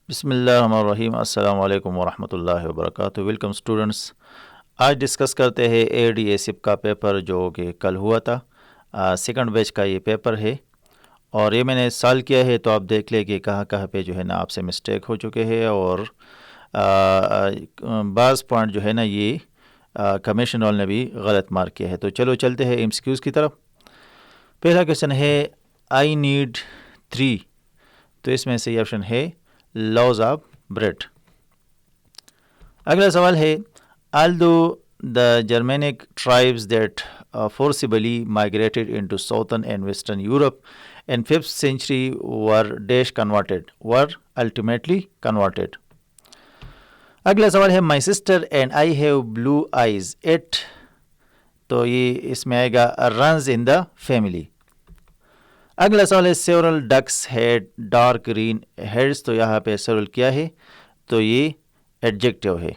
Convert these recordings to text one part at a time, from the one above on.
بسم اللہ الرحمن الرحیم. السلام علیکم ورحمۃ اللہ وبرکاتہ. Welcome students. آج ڈسکس کرتے ہیں اے ڈی اے سپ کا پیپر جو کہ کل ہوا تھا. سیکنڈ بیچ کا یہ پیپر ہے اور یہ میں نے سال کیا ہے تو آپ دیکھ لیں کہ کہاں کہاں پہ جو ہے نا آپ سے مسٹیک ہو چکے ہیں اور بعض پوائنٹ جو ہے نا یہ کمیشن وال نے بھی غلط مارک کیا ہے. تو چلو چلتے ہیں ایم سی کیوز کی طرف. پہلا کویشچن ہے آئی نیڈ 3. تو اس میں صحیح آپشن ہے laws of bread. اگلا سوال ہے although the Germanic tribes that forcibly migrated into southern and western Europe in 5th century were ultimately converted. اگلا سوال ہے my sister and I have blue eyes it. تو یہ اس میں آئے گا runs in the family. اگلا سوال ہے several ducks had dark green heads. تو یہاں پہ several کیا ہے تو یہ ایڈجیکٹیو ہے.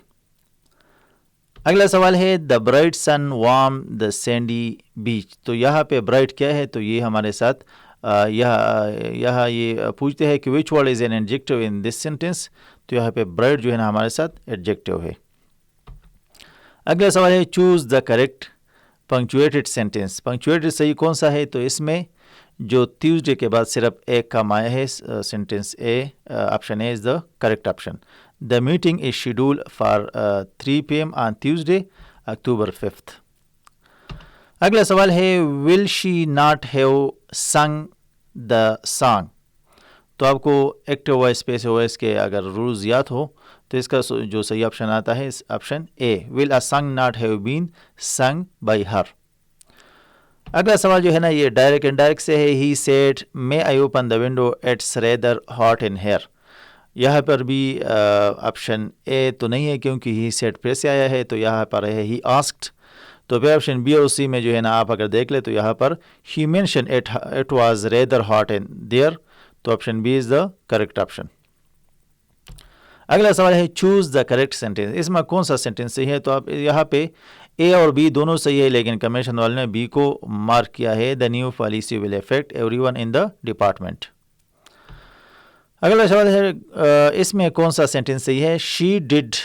اگلا سوال ہے the bright sun warmed the sandy beach. تو یہاں پہ bright کیا ہے تو یہ ہمارے ساتھ یہاں یہ پوچھتے ہیں کہ which word is an adjective in this sentence. تو یہاں پہ bright جو ہے نا ہمارے ساتھ ایڈجیکٹیو ہے. اگلا سوال ہے choose the correct punctuated sentence. punctuated صحیح کون سا ہے تو اس میں جو ٹیوزڈے کے بعد صرف ایک کام آیا ہے sentence a option A is the correct option. The meeting is schedule for 3 PM on Tuesday October 5th. اگلا سوال ہے ول شی ناٹ ہیو سنگ دا سانگ. تو آپ کو ایکٹیو وائس پیسو وائس کے اگر رولز یاد ہو تو اس کا جو صحیح آپشن آتا ہے option a will a song not have been سنگ بائی ہر. اگلا سوال جو ہے نا یہ ڈائریکٹ اینڈ ڈائریکٹ سے ہے ہی said may I open the window it's rather hot in here. یہاں پر بھی آپشن اے تو نہیں ہے کیونکہ ہی سیڈ پھر سے آیا ہے تو یہاں پر ہے ہی آسکڈ. تو پھر آپشن بی اور سی میں جو ہے نا آپ اگر دیکھ لیں تو یہاں پر ہی mention it was rather hot in there. تو option B is the correct option. اگلا سوال ہے چوز دا کریکٹ سینٹینس. اس میں کون سا سینٹینس صحیح ہے تو آپ یہاں پہ اے اور بی دونوں صحیح ہے لیکن کمیشن والے نے بی کو مارک کیا ہے the new policy will affect every one in the department. اگلا سوال ہے اس میں کون سا سینٹینس صحیح ہے she did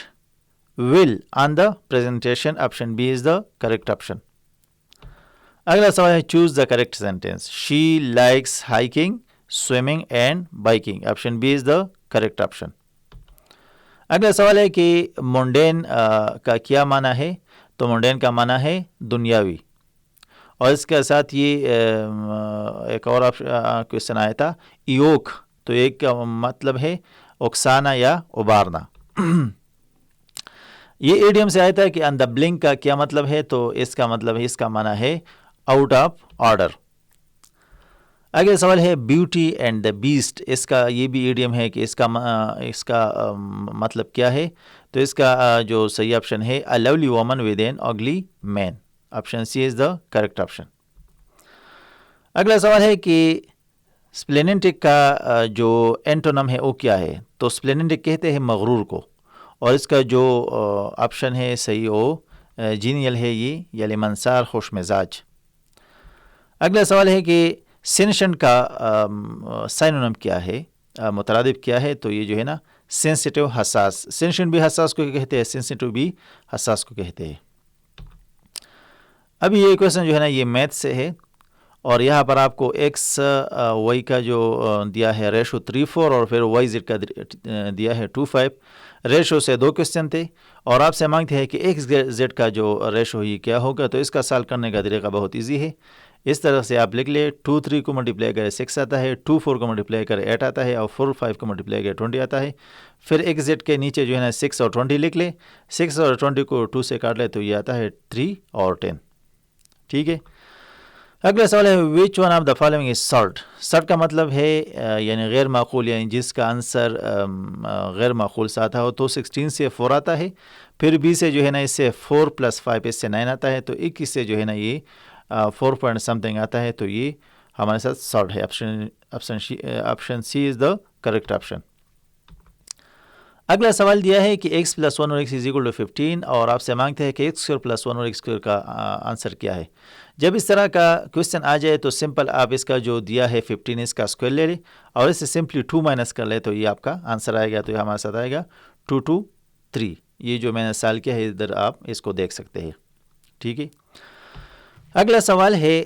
well on the presentation. Option B is the correct option. اگلا سوال ہے choose the correct sentence she likes hiking swimming and biking. Option B is the correct option. اگلا سوال ہے کہ مونڈین کا کیا معنی ہے تو مونڈین کا معنی ہے دنیاوی اور اس کے ساتھ یہ ایک اور کویشچن آیا تھا ایوک. تو ایک کا مطلب ہے اکسانا یا ابارنا. یہ ایڈیم سے آیا تھا کہ ان دا بلنک کا کیا مطلب ہے تو اس کا مطلب ہے اس کا معنی ہے آؤٹ آف آرڈر. اگلا سوال ہے بیوٹی اینڈ دا بیسٹ. اس کا یہ بھی ایڈیم ہے کہ اس کا مطلب کیا ہے تو اس کا جو صحیح آپشن ہے a lovely woman with an ugly man. Option C is the correct option. اگلا سوال ہے کہ اسپلیننٹک کا جو اینٹونم ہے وہ کیا ہے تو اسپلیننٹک کہتے ہیں مغرور کو اور اس کا جو آپشن ہے صحیح وہ جینیل ہے یہ یعنی منصار خوش مزاج. اگلا سوال ہے کہ سینشن کا سائنونم کیا ہے مترادف کیا ہے تو یہ جو ہے نا سینسیٹیو حساس. سینشن بھی حساس کو کہتے ہیں سینسیٹیو بھی حساس کو کہتے ہیں. ابھی یہ کویشچن جو ہے نا یہ میتھ سے ہے اور یہاں پر آپ کو ایکس وائی کا جو دیا ہے ریشو 3:4 اور پھر وائی زیڈ کا دیا ہے 2:5. ریشو سے 2 کویشچن تھے اور آپ سے مانگتے ہیں کہ ایکس زیڈ کا جو ریشو ہی کیا ہوگا تو اس کا سالو کرنے کا طریقہ بہت ایزی ہے. اس طرح سے آپ لکھ لیں 2-3 کو ملٹیپلائی کرے 6 آتا ہے 2-4 کو ملٹیپلائی کرے 8 آتا ہے اور 4-5 کو ملٹیپلائی کرے 20 آتا ہے. پھر ایکس زیڈ کے نیچے جو ہے نا 6 اور 20 لکھ لیں. 6 اور 20 کو 2 سے کاٹ لیں تو یہ آتا ہے 3 اور 10. ٹھیک ہے. اگلا سوال ہے which one of the following is curt. Curt کا مطلب ہے یعنی غیر معقول یعنی جس کا آنسر غیر معقول سے آتا ہو تو 16 سے 4 آتا ہے. پھر بی سے جو ہے نا اس سے 4 + 5 اس سے 9 آتا ہے تو 21 سے جو ہے نا یہ 4 پوائنٹ سمتھنگ آتا ہے تو یہ ہمارے ساتھ سرٹ ہے. Option C is the correct option. اگلا سوال دیا ہے کہ ایکس پلس ون اور ایکس از اکول ٹو 15 اور آپ سے مانگتے ہیں کہ ایکس اسکوئر پلس ون اور ایکس اسکوئر کا آنسر کیا ہے. جب اس طرح کا کوشچن آ جائے تو سمپل آپ اس کا جو دیا ہے 15 اس کا اسکوئر لے لیں اور اس سے سمپلی 2 مائنس کر لیں تو یہ آپ کا آنسر آئے گا. تو یہ ہمارے ساتھ آئے گا 2 2 3. یہ جو میں نے سال کیا ہے ادھر آپ اس کو دیکھ سکتے ہیں. ٹھیک ہے. اگلا سوال ہے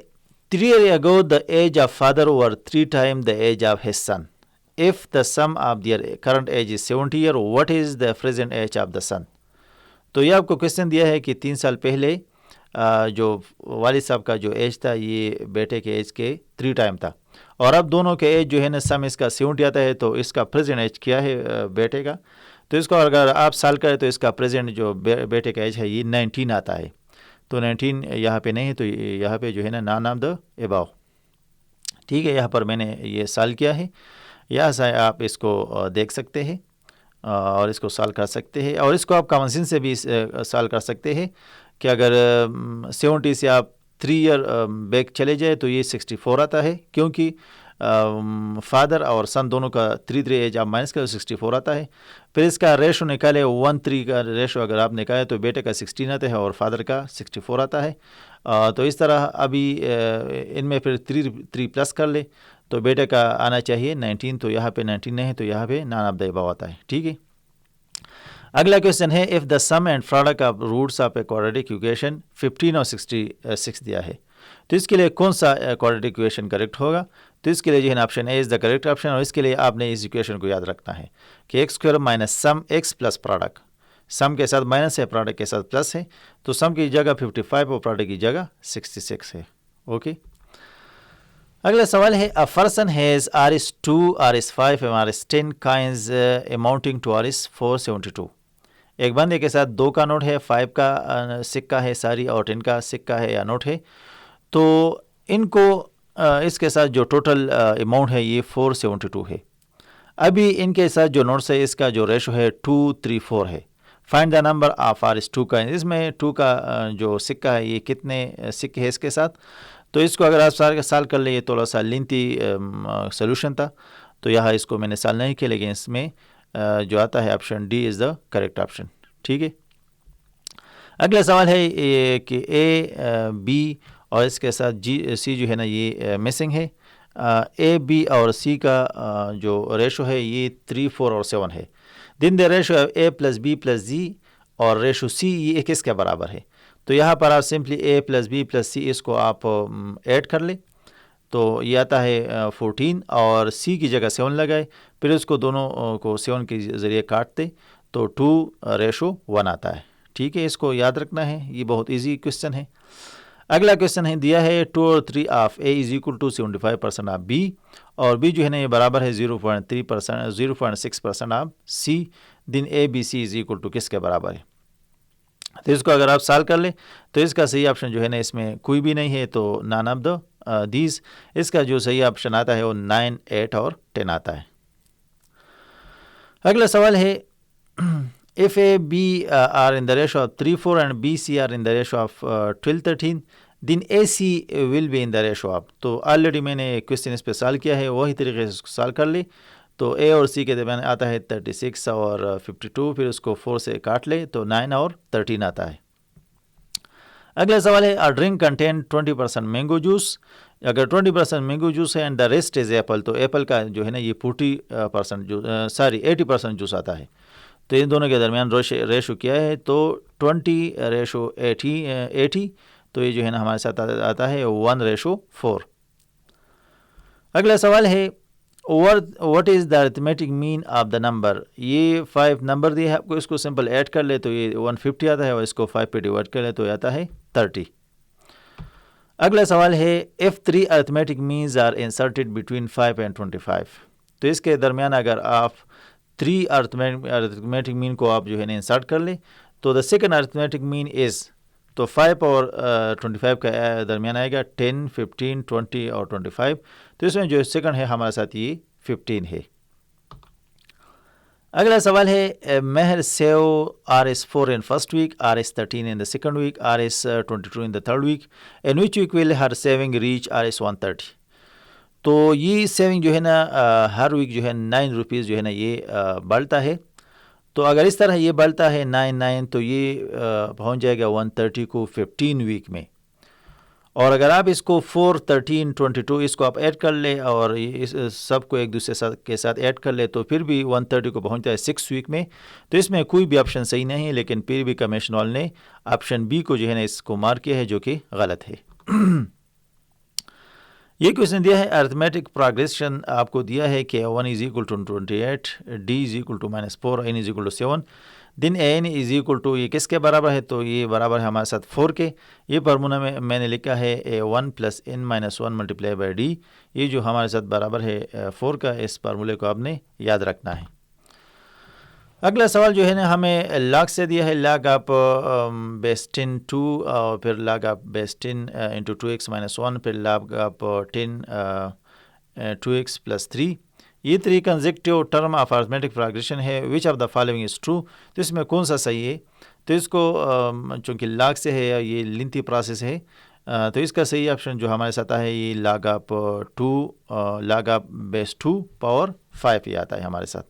3 years ago the age of father were 3 times the age of his son. If the sum of their current age is 70 years, what is the present age of the son? تو یہ آپ کو کوشچن دیا ہے کہ 3 سال پہلے جو والد صاحب کا جو ایج تھا یہ بیٹے کے ایج کے 3 ٹائم تھا اور اب دونوں کے ایج جو ہے نا سم اس کا 70 آتا ہے تو اس کا پریزنٹ ایج کیا ہے بیٹے کا. تو اس کو اگر آپ سال کریں تو اس کا پریزنٹ جو بیٹے کا ایج ہے یہ 19 آتا ہے. تو 19 یہاں پہ نہیں تو یہاں پہ جو ہے نا نان آف دا اباؤ. ٹھیک ہے. یہاں پر میں نے یہ سال کیا ہے. یہاں سے آپ اس کو دیکھ سکتے ہیں اور اس کو سال کر سکتے ہیں اور اس کو آپ کامن سینس سے بھی سال کر سکتے ہیں کہ اگر 70 سے آپ 3 ایئر بیک چلے جائے تو یہ 64 آتا ہے کیونکہ فادر اور سن دونوں کا 3 ایج آپ مائنس کریں 64 آتا ہے. پھر اس کا ریشو نکالے 1:3 کا ریشو اگر آپ نکالے تو بیٹے کا 16 آتا ہے اور فادر کا 64 آتا ہے. تو اس طرح ابھی ان میں پھر 3 پلس کر لے تو بیٹے کا آنا چاہیے 19. تو یہاں پہ 19 نہیں ہے تو یہاں پہ نان آف دا اباؤ آتا ہے. ٹھیک ہے. اگلا کوشچن ہے if the some and product of roots of a quadratic equation 15 اور 66 دیا ہے تو اس کے لیے کون سا کوڈریٹک ایکویشن کریکٹ ہوگا. تو اس کے لیے جو ہے option A is the correct option اور اس کے لیے آپ نے اس ایکویشن کو یاد رکھنا ہے کہ ایکس اسکوائر مائنس سم ایکس پلس پروڈکٹ. سم کے ساتھ مائنس ہے پروڈکٹ کے ساتھ پلس ہے تو سم کی جگہ 55 اور پروڈکٹ کی جگہ 66 ہے. اوکے. اگلا سوال ہے a person has RS2, RS5 and RS10 coins amounting to RS472. ایک بندے کے ساتھ 2 کا نوٹ ہے 5 کا سکہ ہے ساری اور 10 کا سکہ ہے یا نوٹ ہے تو ان کو اس کے ساتھ جو ٹوٹل اماؤنٹ ہے یہ 472 ہے. ابھی ان کے ساتھ جو نوٹس ہے اس کا جو ریشو ہے 2:3:4 ہے. Find the number of RS2 کا. اس میں 2 کا جو سکہ ہے یہ کتنے سکے ہے اس کے ساتھ. تو اس کو اگر آپ سال کر لیں یہ تھوڑا سا لینتھی سولوشن تھا تو یہاں اس کو میں نے سال نہیں کیا لیکن اس میں جو آتا ہے option D is the correct option. ٹھیک ہے. اگلا سوال ہے کہ اے بی اور اس کے ساتھ سی جو ہے نا یہ مسنگ ہے. اے بی اور سی کا جو ریشو ہے یہ 3 4 اور 7 ہے. Then the ratio A plus B plus Z اور ریشو سی یہ کس کے برابر ہے. تو یہاں پر آپ simply A plus B plus C اس کو آپ ایڈ کر لیں تو یہ آتا ہے 14 اور سی کی جگہ 7 لگائے پھر اس کو دونوں کو 7 کے ذریعے کاٹتے تو 2:1 آتا ہے. ٹھیک ہے. اس کو یاد رکھنا ہے. یہ بہت ایزی کوشچن ہے. اگلا کوشچن ہے دیا ہے 2 اور 3 of A is equal to 75% of B اور بی جو ہے نا یہ برابر ہے 0.3% 0.6% of C. Then A B C is equal to کس کے برابر ہے. تو اس کو اگر آپ سال کر لیں تو اس کا صحیح آپشن جو ہے نا اس میں کوئی بھی نہیں ہے تو نان آف دا دیز. اس کا جو صحیح آپشن آتا ہے وہ 9 8 اور 10 آتا ہے. اگلا سوال ہے if A, B are in the ratio of 3:4 and B, C are in the ratio of 12:13 then AC will be in the ratio of. تو آلریڈی میں نے کوشچن اس پہ سال کیا ہے وہی طریقے سے سال کر لی تو اے اور سی کے درمیان آتا ہے 36 اور 52 پھر اس کو 4 سے کاٹ لے تو 9 اور 13 آتا ہے. اگلا سوال ہے a drink contain 20% mango juice. اگر 20% مینگو جوس ہے and the rest is apple تو ایپل کا جو ہے نا یہ 80% جوس آتا ہے. تو ان دونوں کے درمیان ریشو کیا ہے تو 20:80 تو یہ جو ہے نا ہمارے ساتھ آتا ہے 1:4. اگلا سوال ہے what is the arithmetic mean of the number. یہ 5 نمبر دیا ہے آپ کو اس کو سمپل ایڈ کر لے تو یہ 150 آتا ہے اور اس کو 5 پہ ڈیوائڈ کر لے تو یہ آتا ہے 30. اگلا سوال ہے if 3 arithmetic means are inserted between 5 and 25 تو اس کے درمیان اگر آپ 3 arithmetic mean کو آپ جو ہے نا انسرٹ کر لیں تو the second arithmetic mean is تو 5 اور 25 کا درمیان آئے گا 10 15 20 اور 25. تو اس میں جو سیکنڈ ہے ہمارے ساتھ یہ 15 ہے. اگلا سوال ہے مہر save RS4 in first week, RS13 in the second week, RS22 in the third week. In which week will her saving reach RS130. تو یہ سیونگ جو ہے نا ہر ویک جو ہے 9 روپیز جو ہے نا یہ بڑھتا ہے. تو اگر اس طرح یہ بڑھتا ہے 9 تو یہ پہنچ جائے گا 130 کو 15 ویک میں. اور اگر آپ اس کو 4 13 22 اس کو آپ ایڈ کر لیں اور اس سب کو ایک دوسرے کے ساتھ ایڈ کر لیں تو پھر بھی 130 کو پہنچتا ہے 6 ویک میں. تو اس میں کوئی بھی آپشن صحیح نہیں ہے، لیکن پھر بھی کمیشن وال نے آپشن بی کو جو ہے نا اس کو مارک کیا ہے، جو کہ غلط ہے. یہ کوشچن دیا ہے ارتھمیٹک پروگریشن آپ کو دیا ہے کہ 1 is equal to 28, D is equal to -4, N is equal to 7. Then N is equal to یہ کس کے برابر ہے؟ تو یہ برابر ہے ہمارے ساتھ 4 کے. یہ فارمولا میں نے لکھا ہے A1 + N-1 multiply by D. یہ جو ہمارے ساتھ برابر ہے 4 کا، اس فارمولے کو آپ نے یاد رکھنا ہے. اگلا سوال جو ہے نا ہمیں لاگ سے دیا ہے، لاگ آپ بیس 10 2 اور پھر لاگ آپ بیس 10 انٹو 2x - 1 پھر لاگ آپ 10 2x + 3. یہ 3 consecutive term of arithmetic progression ہے. Which of the following is true? تو اس میں کون سا صحیح ہے؟ تو اس کو چونکہ لاگ سے ہے، یہ لینتھی پروسیس ہے، تو اس کا صحیح آپشن جو ہمارے ساتھ ہے یہ لاگ آپ 2 لاگ آپ بیس 2 پاور 5 یہ آتا ہے ہمارے ساتھ.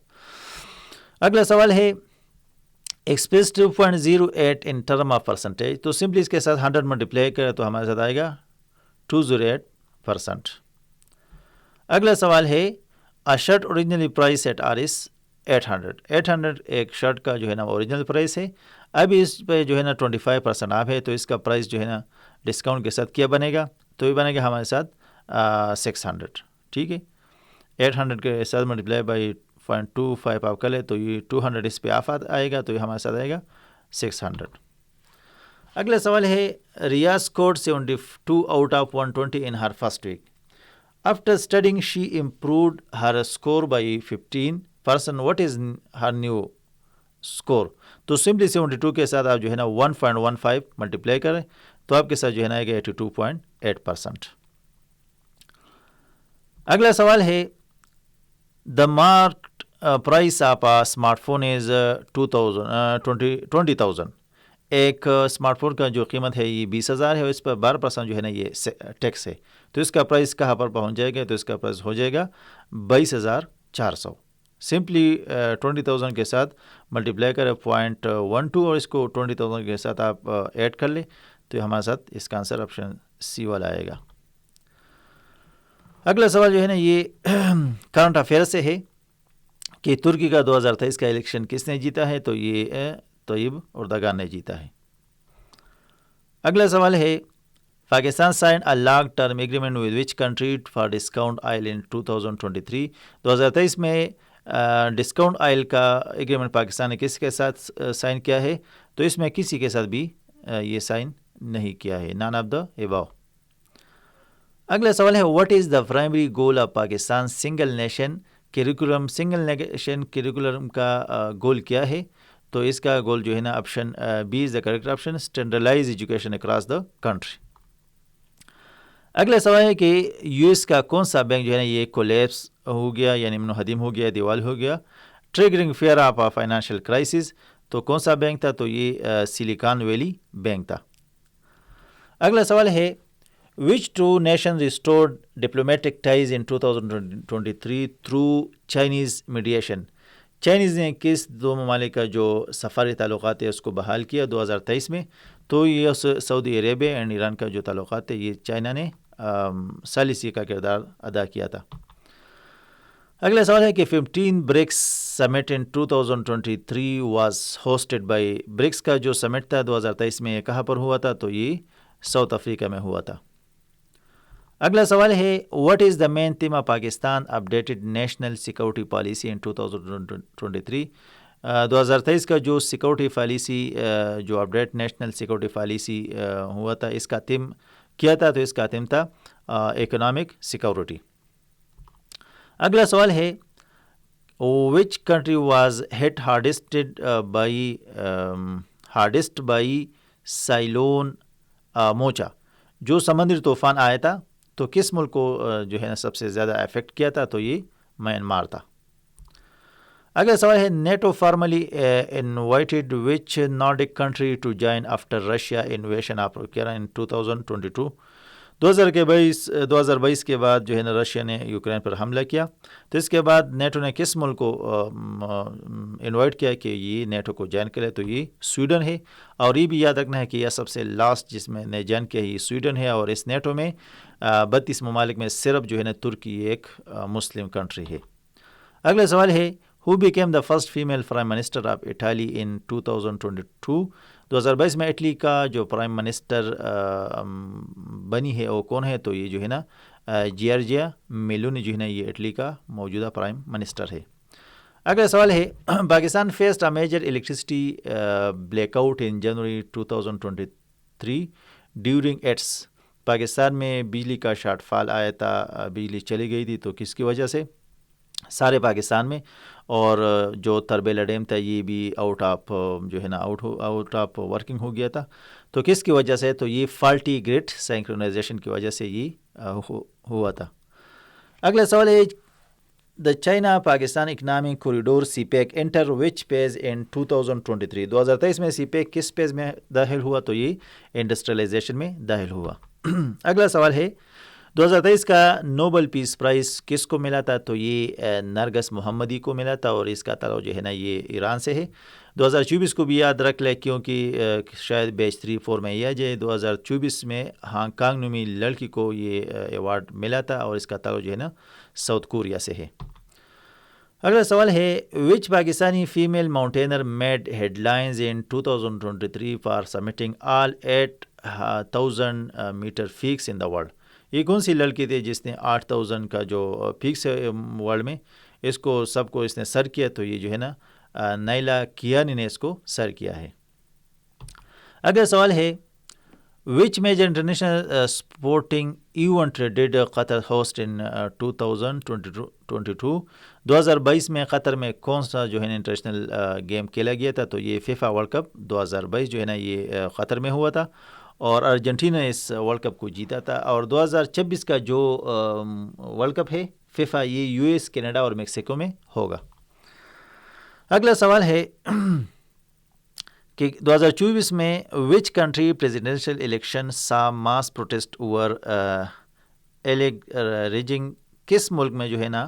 اگلا سوال ہے express 2.08 in term of percentage. تو سمپلی اس کے ساتھ 100 ملٹیپلائی کرے تو ہمارے ساتھ آئے گا 208%. اگلا سوال ہے a shirt originally price at R is 800 ایک شرٹ کا جو ہے نا اوریجنل پرائس ہے. ابھی اس پہ جو ہے نا 25% آف ہے، تو اس کا پرائس جو ہے نا ڈسکاؤنٹ کے ساتھ کیا بنے گا؟ تو یہ بنے گا ہمارے ساتھ 600. ٹھیک ہے، 800 کے ساتھ ملٹیپلائی بائی 0.25 آپ کر لیں تو یہ 200 اس پہ آف آئے گا، تو یہ ہمارے ساتھ آئے گا 600. اگلا سوال ہے ریاض scored 72 out of 120 in her first week. After studying she improved her score by 15%. What is her new score? تو سمپلی 72 کے ساتھ آپ جو ہے نا 1.15 ملٹیپلائی کریں تو آپ کے ساتھ جو ہے نا آئے گا 82.8%. اگلا سوال ہے the marked price of a smartphone is 20,000. ایک اسمارٹ فون کا جو قیمت ہے یہ 20,000 ہے، اور اس پر 12% جو ہے نا یہ ٹیکس ہے. تو اس کا پرائس کہاں پر پہنچ جائے گا؟ تو اس کا پرائس ہو جائے گا 22,400. سمپلی 20,000 کے ساتھ ملٹیپلائی کریں 0.12 اور اس کو 20,000 کے ساتھ آپ ایڈ کر لیں تو ہمارے ساتھ اس کا آنسر آپشن سی والا آئے گا. اگلا سوال جو ہے نا یہ کرنٹ افیئر سے ہے کہ ترکی کا 2023 کا الیکشن کس نے جیتا ہے؟ تو یہ طیب اردگان نے جیتا ہے. اگلا سوال ہے Pakistan sign a long term agreement with which country for discount oil in 2023. 2023 میں ڈسکاؤنٹ آئل کا ایگریمنٹ پاکستان نے کس کے ساتھ سائن کیا ہے؟ تو اس میں کسی کے ساتھ بھی یہ سائن نہیں کیا ہے، نان آف دا اباؤ. اگلا سوال ہے what is the primary goal of Pakistan single nation curriculum. Single nation curriculum کا گول کیا ہے؟ تو اس کا گول جو ہے نا option B is the correct option, standardise education across the country. اگلا سوال ہے کہ یو ایس کا کون سا بینک جو ہے نا یہ کولیپس ہو گیا، یعنی منہدم ہو گیا، دیوال ہو گیا، triggering fear of financial crisis. تو کون سا بینک تھا؟ تو یہ سلیکان ویلی بینک تھا. اگلا سوال ہے which two nation restored diplomatic ties in 2023 through Chinese mediation. Chinese نے کس دو ممالک کا جو سفاری تعلقات ہے اس کو بحال کیا 2023 میں؟ تو یہ سعودی عربیہ اینڈ ایران کا جو تعلقات ہے یہ چائنا نے ثالثی کا کردار ادا کیا تھا. اگلا سوال ہے کہ 15 BRICS summit in 2023 was hosted by. BRICS کا جو سمٹ تھا 2023 میں کہاں پر ہوا تھا؟ تو یہ ساؤتھ افریقہ میں ہوا تھا. اگلا سوال ہے what is the main theme of Pakistan updated national security policy in 2023. 2023 کا جو سیکورٹی پالیسی جو اپڈیٹ نیشنل سیکورٹی پالیسی ہوا تھا اس کا تھیم کیا تھا؟ تو اس کا تھیم تھا اکنامک سیکورٹی. اگلا سوال ہے which country was hit hardest by cyclone Mocha. جو سمندری طوفان آیا تھا تو کس ملک کو جو ہے نا سب سے زیادہ افیکٹ کیا تھا؟ تو یہ میانمار تھا. اگلا سوال ہے NATO formally invited which Nordic country to join after Russia invasion of Ukraine in 2022. 2022 کے بعد جو ہے نا رشیا نے یوکرین پر حملہ کیا، تو اس کے بعد نیٹو نے کس ملک کو انوائٹ کیا کہ یہ نیٹو کو جوائن کرے، تو یہ سویڈن ہے. اور یہ بھی یاد رکھنا ہے کہ یہ سب سے لاسٹ جس میں نے جوائن کیا یہ سویڈن ہے، اور اس نیٹو میں 32 ممالک میں صرف جو ہے نا ترکی ایک مسلم کنٹری ہے. اگلا سوال ہے Who became the first female prime minister of Italy in 2022؟ 2022 میں اٹلی کا جو پرائم منسٹر بنی ہے وہ کون ہے؟ تو یہ جو ہے نا جیارجیا میلونی جو ہے نا یہ اٹلی کا موجودہ پرائم منسٹر ہے. اگلا سوال ہے Pakistan faced a major electricity blackout in January 2023 during its. Pakistan میں بجلی کا شارٹ فال آیا تھا، بجلی چلی گئی تھی، تو کس کی وجہ سے؟ سارے پاکستان میں. اور جو تربیلا ڈیم تھا یہ بھی آؤٹ آف جو ہے نا آؤٹ آف ورکنگ ہو گیا تھا، تو کس کی وجہ سے؟ تو یہ فالٹی گریڈ سینکرونائزیشن کی وجہ سے یہ ہوا تھا. اگلا سوال ہے دا چائنا پاکستان اکنامک کوریڈور سی پیک انٹر وچ پیز ان 2023؟ 2023 میں سی پیک کس پیز میں داخل ہوا؟ تو یہ انڈسٹریلائزیشن میں داخل ہوا. اگلا سوال ہے 2023 کا نوبل پیس پرائز کس کو ملا تھا؟ تو یہ نرگس محمدی کو ملا تھا، اور اس کا تعلق جو ہے نا یہ ایران سے ہے. 2024 کو بھی یاد رکھ لیں کیونکہ شاید بیچ 3-4 میں یہ جائے. 2024 میں ہانگ کانگ نومی لڑکی کو یہ ایوارڈ ملا تھا، اور اس کا تعلق جو ہے نا ساؤتھ کوریا سے ہے. اگلا سوال ہے which Pakistani female mountaineer made headlines in 2023 for submitting all 8,000 metre peaks in the world? یہ کون سی لڑکی تھی جس نے 8,000 کا جو پیکس ہے ورلڈ میں اس کو سب کو اس نے سر کیا؟ تو یہ جو ہے نا نیلا کیانی نے اس کو سر کیا ہے. اگلا سوال ہے which major international sporting event did Qatar host in 2022؟ 2022 میں قطر میں کون سا جو ہے نا انٹرنیشنل گیم کھیلا گیا تھا؟ تو یہ فیفا ورلڈ کپ 2022 جو ہے نا یہ قطر میں ہوا تھا، اور ارجنٹینا اس ورلڈ کپ کو جیتا تھا. اور 2026 کا جو ورلڈ کپ ہے فیفا یہ یو ایس، کینیڈا اور میکسیکو میں ہوگا. اگلا سوال ہے کہ 2024 میں وچ کنٹری پریزیڈینشیل الیکشن سا ماس پروٹیسٹ اوور ریجنگ؟ کس ملک میں جو ہے نا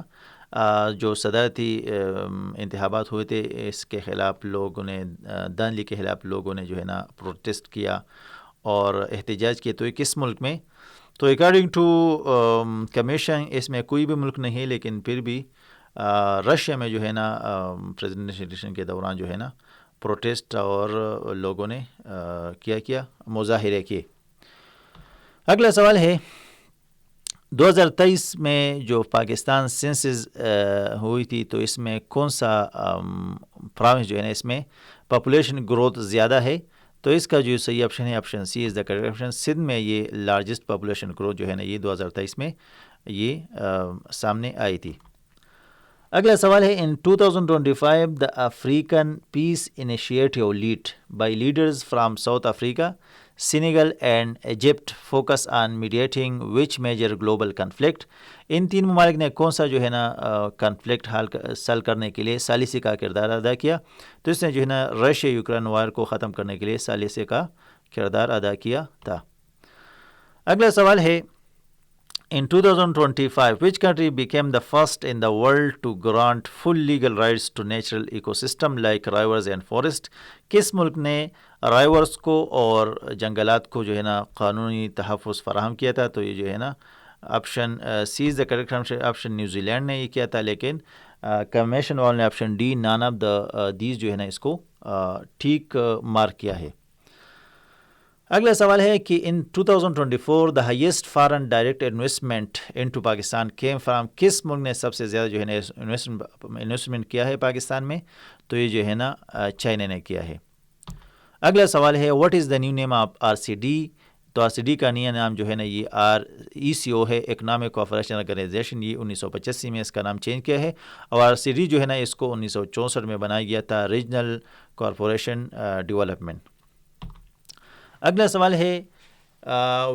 جو صدارتی انتخابات ہوئے تھے اس کے خلاف لوگوں نے دھاندلی کے خلاف لوگوں نے جو ہے نا پروٹیسٹ کیا اور احتجاج کیا؟ تو یہ کس ملک میں؟ تو اکارڈنگ ٹو کمیشن اس میں کوئی بھی ملک نہیں ہے، لیکن پھر بھی رشیا میں جو ہے نا پریزیڈنشیل الیکشن کے دوران جو ہے نا پروٹیسٹ اور لوگوں نے کیا مظاہرے کیے. اگلا سوال ہے 2023 میں جو پاکستان سینسز ہوئی تھی تو اس میں کون سا پروونس جو ہے نا اس میں پاپولیشن گروتھ زیادہ ہے؟ تو اس کا جو صحیح آپشن ہے option C is the correct option. Sindh میں یہ لارجسٹ پاپولیشن گروتھ جو ہے نا یہ 2023 میں یہ سامنے آئی تھی. اگلا سوال ہے in 2025 the African peace initiative led by leaders from South Africa, Senegal and Egypt focus on mediating which major global conflict? ان تین ممالک نے کون سا جو ہے نا کنفلکٹ حل کرنے کے لیے ثالثی کا کردار ادا کیا؟ تو اس نے جو ہے نا رشیا یوکرین وار کو ختم کرنے کے لیے ثالثی کا کردار ادا کیا تھا. اگلا سوال ہے in 2025 which country became the first in the world to grant full legal rights to natural ecosystem like rivers and forest؟ کس ملک نے رائیورس کو اور جنگلات کو جو ہے نا قانونی تحفظ فراہم کیا تھا؟ تو یہ جو ہے نا option C is the correct option New Zealand نے یہ کیا تھا، لیکن کمیشن والوں نے option D none of the these جو ہے نا اس کو ٹھیک مارک کیا ہے. اگلا سوال ہے کہ ان 2024 the highest foreign direct investment into Pakistan came from? کس ملک نے سب سے زیادہ جو ہے نا انویسٹمنٹ کیا ہے پاکستان میں؟ تو یہ جو ہے نا چائنا نے کیا ہے. اگلا سوال ہے what is the new name of R C D? تو آر سی ڈی کا نیا نام جو ہے نا یہ RECO ہے، اکنامک کوآپریشن آرگنائزیشن. یہ 1985 میں اس کا نام چینج کیا ہے، اور آر سی ڈی جو ہے نا اس کو 1964 میں بنایا گیا تھا، ریجنل کارپوریشن ڈیولپمنٹ. اگلا سوال ہے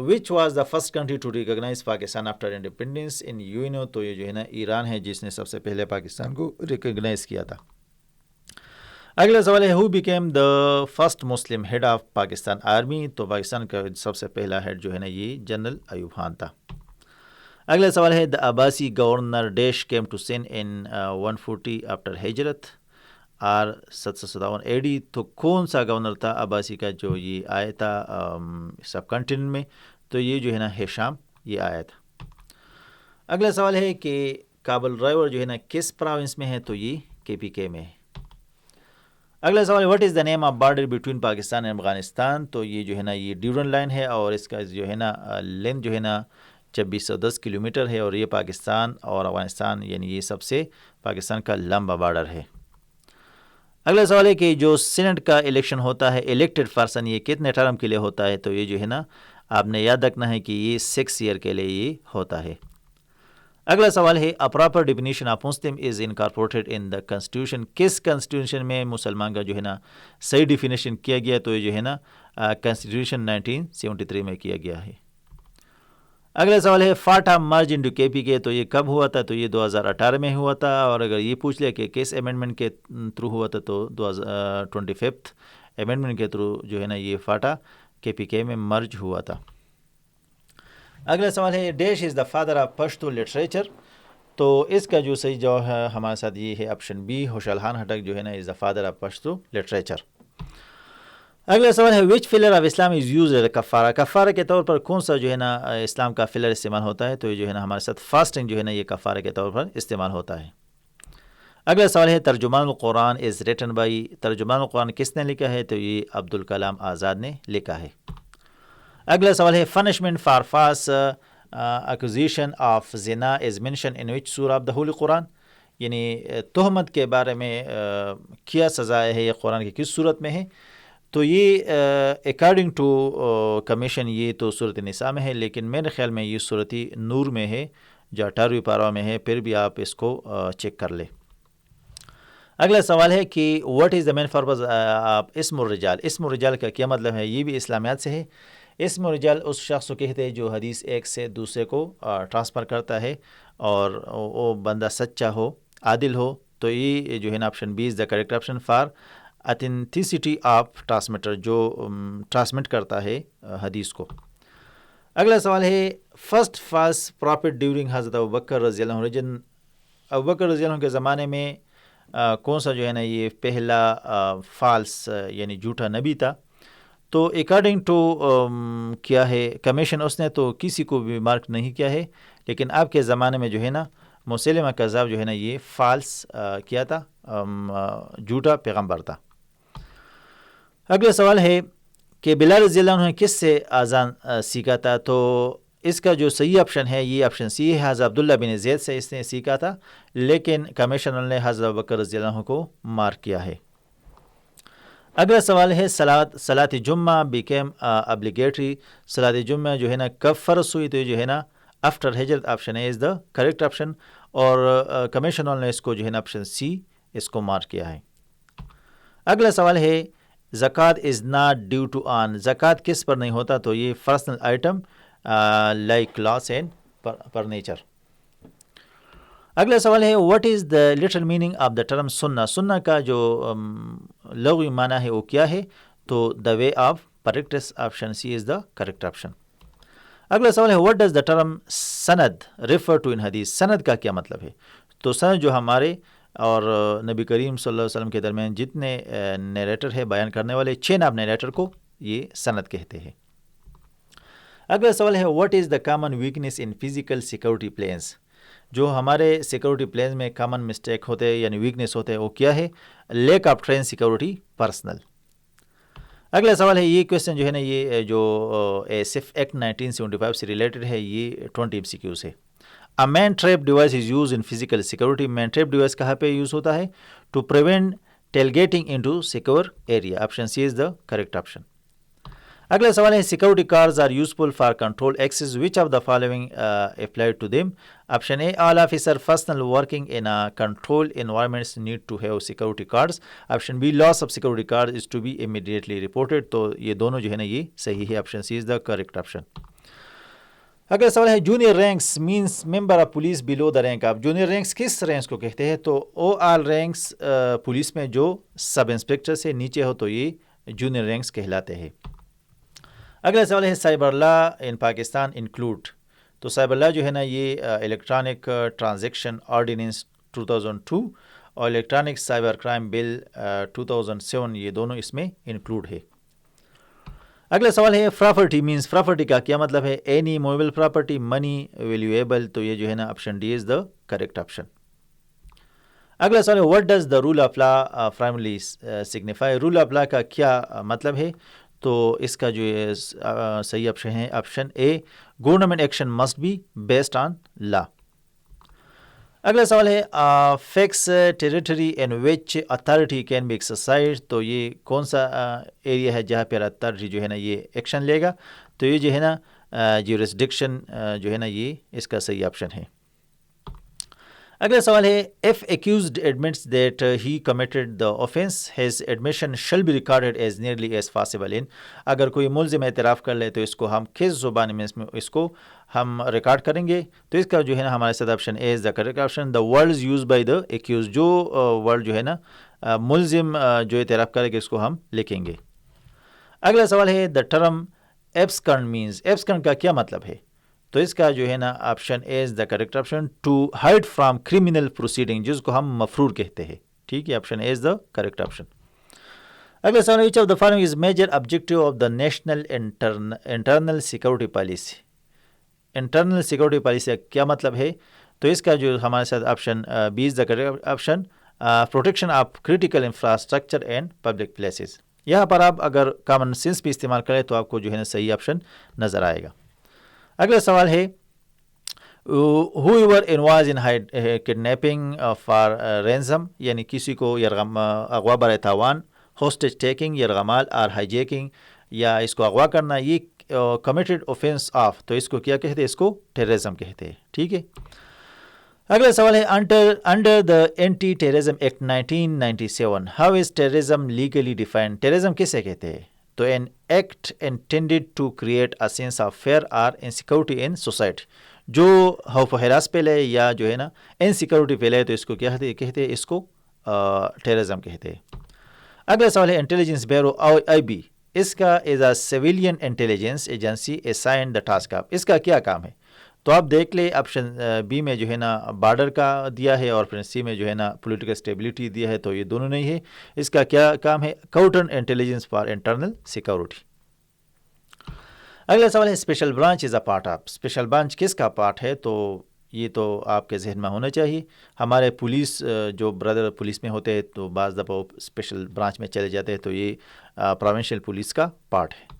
which was the first country to recognise Pakistan after independence in UN؟ تو یہ جو ہے نا ایران ہے جس نے سب سے پہلے پاکستان کو ریکگنائز کیا تھا. اگلا سوال ہے who became the first Muslim head of Pakistan army. تو پاکستان کا سب سے پہلا ہیڈ جو ہے نا یہ جنرل ایوب خان تھا. اگلا سوال ہے the Abbasi governor dash came to Sindh in 140 after Hijrat or 757 AD. تو کون سا گورنر تھا عباسی کا جو یہ آیا تھا سب کنٹیننٹ میں؟ تو یہ جو ہے نا ہشام یہ آیا تھا. اگلا سوال ہے کہ کابل ریور جو ہے نا کس پراونس میں ہے؟ تو یہ KPK میں ہے. اگلا سوال ہے what is the name of border between Pakistan and Afghanistan? تو یہ جو ہے نا یہ ڈیورن لائن ہے اور اس کا جو ہے نا لینتھ جو ہے نا 2610 کلومیٹر ہے اور یہ پاکستان اور افغانستان یعنی یہ سب سے پاکستان کا لمبا بارڈر ہے. اگلا سوال ہے کہ جو سینٹ کا الیکشن ہوتا ہے الیکٹڈ پرسن یہ کتنے ٹرم کے لیے ہوتا ہے؟ تو یہ جو ہے نا آپ نے یاد رکھنا ہے کہ یہ 6 ایئر کے لیے یہ ہوتا ہے. اگلا سوال ہے a proper definition of Muslim is incorporated in the constitution. کس کنسٹیٹیوشن میں مسلمان کا جو ہے نا صحیح ڈیفینیشن کیا گیا؟ تو یہ جو ہے نا کنسٹیٹیوشن 1973 میں کیا گیا ہے. اگلا سوال ہے فاٹا مرج انٹو KPK. تو یہ کب ہوا تھا؟ تو یہ 2018 میں ہوا تھا. اور اگر یہ پوچھ لیا کہ کس امینڈمنٹ کے تھرو ہوا تھا تو 25th امینڈمنٹ کے تھرو جو ہے نا یہ فاٹا KPK میں مرج ہوا تھا. اگلا سوال ہے dash is the father of Pashto literature. تو اس کا جو صحیح جواب ہے ہمارے ساتھ یہ ہے آپشن بی خوشحال خان خٹک جو ہے نا is the father of Pashto literature. اگلا سوال ہے which pillar of Islam is use as kaffara. کفارہ کے طور پر کون سا جو ہے نا اسلام کا فلر استعمال ہوتا ہے؟ تو یہ جو ہے نا ہمارے ساتھ فاسٹنگ جو ہے نا یہ کفارہ کے طور پر استعمال ہوتا ہے. اگلا سوال ہے ترجمان القرآن از ریٹن بائی. ترجمان القرآن کس نے لکھا ہے؟ تو یہ عبدالکلام آزاد نے لکھا ہے. اگلا سوال ہے فنشمنٹ فار فالس ایکوزیشن آف زنا از مینشن ان وچ سورہ آف دا ہولی قرآن. یعنی تہمت کے بارے میں کیا سزا ہے یہ قرآن کی کس صورت میں ہے؟ تو یہ اکارڈنگ ٹو کمیشن یہ تو صورت نساء میں ہے لیکن میرے خیال میں یہ صورت نور میں ہے جو 18ویں پارہ میں ہے. پھر بھی آپ اس کو چیک کر لیں. اگلا سوال ہے کہ what is the main purpose of اسم الرجال. اسم الرجال کا کیا مطلب ہے؟ یہ بھی اسلامیات سے ہے. اسم الرجال اس شخص کو کہتے ہیں جو حدیث ایک سے دوسرے کو ٹرانسفر کرتا ہے اور وہ بندہ سچا ہو عادل ہو. تو یہ جو ہے نا option B is the correct option for authenticity of transmitter جو ٹرانسمٹ کرتا ہے حدیث کو. اگلا سوال ہے فرسٹ فالس پرافٹ ڈیورنگ حضرت ابوبکر رضی اللہ عنہ. ابوبکر رضی اللہ عنہ کے زمانے میں کون سا جو ہے نا یہ پہلا فالس یعنی جھوٹا نبی تھا؟ تو اکارڈنگ ٹو کیا ہے کمیشن اس نے تو کسی کو بھی مارک نہیں کیا ہے لیکن آپ کے زمانے میں جو ہے نا مسیلمہ کذاب جو ہے نا یہ فالس کیا تھا جھوٹا پیغمبر تھا. اگلا سوال ہے کہ بلال رضی اللہ عنہ نے کس سے اذان سیکھا تھا؟ تو اس کا جو صحیح آپشن ہے یہ آپشن سی ہے حضرت عبداللہ بن زید سے اس نے سیکھا تھا لیکن کمیشنر نے حضرت ابوبکر رضی اللہ عنہ کو مارک کیا ہے. اگلا سوال ہے صلاۃ جمعہ بیکیم ابلیگیٹری. صلاۃ جمعہ جو ہے نا کب فرض ہوئی؟ تو یہ جو ہے نا آفٹر ہجرت option A is the correct option اور کمیشنر نے اس کو جو ہے نا آپشن سی اس کو مارک کیا ہے. اگلا سوال ہے زکوٰۃ از ناٹ ڈیو ٹو آن. زکوٰۃ کس پر نہیں ہوتا؟ تو یہ personal item like clothes and furniture. اگلا سوال ہے what is the literal meaning of the term سنہ. سنہ کا جو لغوی معنی ہے وہ کیا ہے؟ تو the way of practice option C is the correct option. اگلا سوال ہے what does the term sanad refer to in hadith. سند کا کیا مطلب ہے؟ تو سند جو ہمارے اور نبی کریم صلی اللہ علیہ وسلم کے درمیان جتنے نیریٹر ہے بیان کرنے والے چین آف نیریٹر کو یہ سند کہتے ہیں. اگلا سوال ہے what is the common weakness in physical security plans. جو ہمارے سیکورٹی پلانز میں کامن مسٹیک ہوتے ہیں یعنی ویکنیس ہوتے ہیں وہ کیا ہے؟ Lack of train security personal. اگلا سوال ہے یہ کویسچن جو ہے نا یہ جو صرف ایکٹ 1975 سے ریلیٹڈ ہے یہ 20 MCQs ہے. A man trap device is used in physical security. Man trap device کہاں پہ یوز ہوتا ہے؟ To prevent tailgating into secure area. Option C is the correct option. اگلا سوال ہے security cars are useful for control access. Which of the following apply to them? Option A, all officers personnel working in a controlled environments need to have security cards. Option B, loss of security card is to be immediately reported. تو یہ دونوں جو ہے نا یہ صحیح ہے. Option C is the correct option. اگلا سوال ہے junior ranks means member of police below the rank of. Junior ranks کس رینکس کو کہتے ہیں؟ تو او آل رینکس پولیس میں جو سب انسپیکٹر سے نیچے ہو تو یہ جونیئر رینکس کہلاتے ہیں. اگلا سوال ہے سائبر لا ان پاکستان انکلوڈ. تو سائبر لا جو ہے نا یہ الیکٹرانک ٹرانزیکشن آرڈیننس 2002 اور الیکٹرانک سائبر کرائم بل 2007 یہ دونوں اس میں انکلوڈ ہے. اگلا سوال ہے پراپرٹی مینس پراپرٹی کا کیا مطلب ہے؟ Any movable property money valuable. تو یہ جو ہے نا option D is the correct option. اگلا سوال ہے what does the rule of law primarily signify. Rule of law کا کیا مطلب ہے؟ تو اس کا جو صحیح آپشن ہے option A government action must be based on law. اگلا سوال ہے fix territory in which authority can be exercise. تو یہ کون سا ایریا ہے جہاں پر اتھارٹی جو ہے نا یہ ایکشن لے گا؟ تو یہ جو ہے نا جیورسڈکشن جو ہے نا یہ اس کا صحیح آپشن ہے. اگلا سوال ہے if accused admits that he committed the offence his admission shall be recorded as nearly as possible in. اگر کوئی ملزم اعتراف کر لے تو اس کو ہم کس زبان میں اس کو ہم ریکارڈ کریں گے؟ تو اس کا جو ہے نا ہمارے ساتھ option A is the correct option. The words use by the accused. جو ورڈ جو ہے نا ملزم جو اعتراف کرے گا اس کو ہم لکھیں گے. اگلا سوال ہے دا ٹرم ایبسکنڈ مینز. ایبسکنڈ کا کیا مطلب ہے؟ تو اس کا جو ہے نا option A is the correct option to hide from criminal proceeding جس کو ہم مفرور کہتے ہیں. ٹھیک ہے option A is the correct option. اگلا سوال which of the following is major objective of the national internal security policy. Internal security policy کا کیا مطلب ہے؟ تو اس کا جو ہمارے ساتھ option B is the correct option protection of critical infrastructure and public places. یہاں پر آپ اگر کامن سینس بھی استعمال کریں تو آپ کو جو ہے نا صحیح آپشن نظر آئے گا. اگلا سوال ہے whoever involved in kidnapping for ransom یعنی کسی کو اغوا برائے تاوان hostage taking یرغمال اور hijacking یا اس کو اغوا کرنا یہ committed offense of. تو اس کو کیا کہتے ہیں؟ اس کو ٹیررزم کہتے ہیں. ٹھیک ہے. اگلا سوال ہے under the anti terrorism act 1997 how is terrorism legally defined. Terrorism کسے کہتے ہیں؟ تو an act intended to create a sense of fear اور انسیکیورٹی ان سوسائٹی. جو خوف و ہراس پھیلے یا جو ہے نا انسیکیورٹی پھیلے تو اس کو کیا کہتے ہیں؟ اس کو ٹیررزم کہتے ہیں. اگلا سوال ہے انٹیلیجنس بیورو آئی بی. اس کا as a civilian intelligence agency assign the task of. اس کا کیا کام ہے؟ تو آپ دیکھ لیں آپشن بی میں جو ہے نا بارڈر کا دیا ہے اور پھر سی میں جو ہے نا پولیٹیکل اسٹیبلٹی دیا ہے. تو یہ دونوں نہیں ہے. اس کا کیا کام ہے؟ Counter intelligence for internal security. اگلا سوال ہے special branch is a part of. Special branch کس کا پارٹ ہے؟ تو یہ تو آپ کے ذہن میں ہونا چاہیے. ہمارے پولیس جو برادر پولیس میں ہوتے ہیں تو بعض دفعہ اسپیشل برانچ میں چلے جاتے ہیں تو یہ پروونشل پولیس کا پارٹ ہے.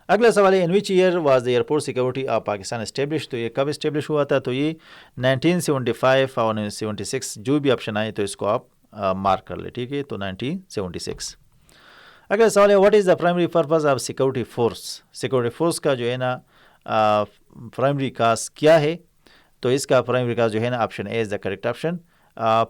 اگلا سوال ہے in which year was the airport security of Pakistan establish. تو یہ کب اسٹیبلش ہوا تھا؟ تو یہ 1975 اور 1976 جو بھی آپشن آئے تو اس کو آپ مارک کر لیں. ٹھیک ہے. تو 1976. اگلا سوال ہے what is the primary purpose of security force. Security force کا جو ہے نا پرائمری کاز کیا ہے؟ تو اس کا پرائمری کاز جو ہے نا option A is the correct option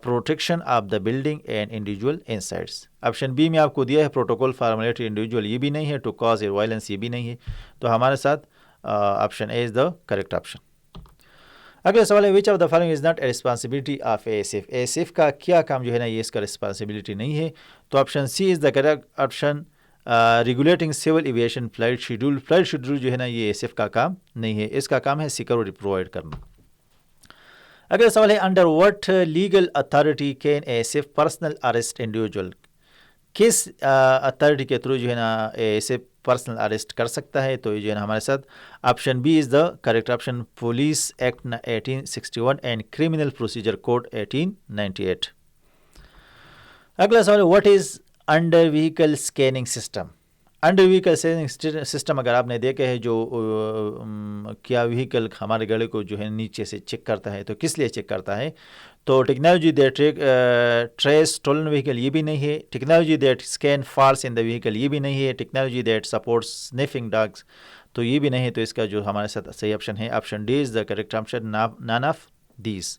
protection of the building and individual insights. Option B میں آپ کو دیا ہے پروٹوکول فار ملٹری انڈیویجول یہ بھی نہیں ہے. ٹو کاز وائلنس یہ بھی نہیں ہے. تو ہمارے ساتھ option A is the correct option. اگلا سوال ہے which of the following is not a responsibility of A S F. A S F کا کیا کام جو ہے نا یہ اس کا ریسپانسبلٹی نہیں ہے. تو option C is the correct option regulating civil aviation flight schedule. Flight schedule جو ہے نا یہ اے ایس ایف کا کام نہیں ہے. اس کا کام ہے سیکورٹی پرووائڈ کرنا. اگلا سوال ہے under what legal authority can A S F personnel arrest individual. کس اتھارٹی کے تھرو جو ہے نا A S F personnel arrest کر سکتا ہے؟ تو یہ جو ہے نا ہمارے ساتھ option B is the correct option police act 1861 and criminal procedure code 1898. اگلا سوال what is under vehicle scanning system. Under vehicle scanning system اگر آپ نے دیکھا ہے جو کیا ویہیکل ہمارے گاڑی کو جو ہے نیچے سے چیک کرتا ہے تو کس لیے چیک کرتا ہے؟ تو technology that trace stolen vehicle یہ بھی نہیں ہے. Technology that scan false in the vehicle یہ بھی نہیں ہے. ٹیکنالوجی دیٹ سپورٹس سنیفنگ ڈاگس تو یہ بھی نہیں ہے. تو اس کا جو ہمارے ساتھ صحیح آپشن ہے option D is the correct option none of these.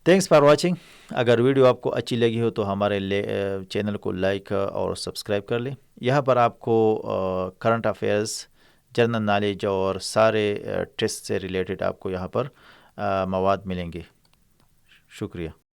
Thanks for watching. اگر ویڈیو آپ کو اچھی لگی ہو تو ہمارے چینل کو لائک اور سبسکرائب کر لیں. یہاں پر آپ کو کرنٹ افیئرز جنرل نالج اور سارے ٹیسٹ سے ریلیٹڈ آپ کو یہاں پر مواد ملیں گے. شکریہ.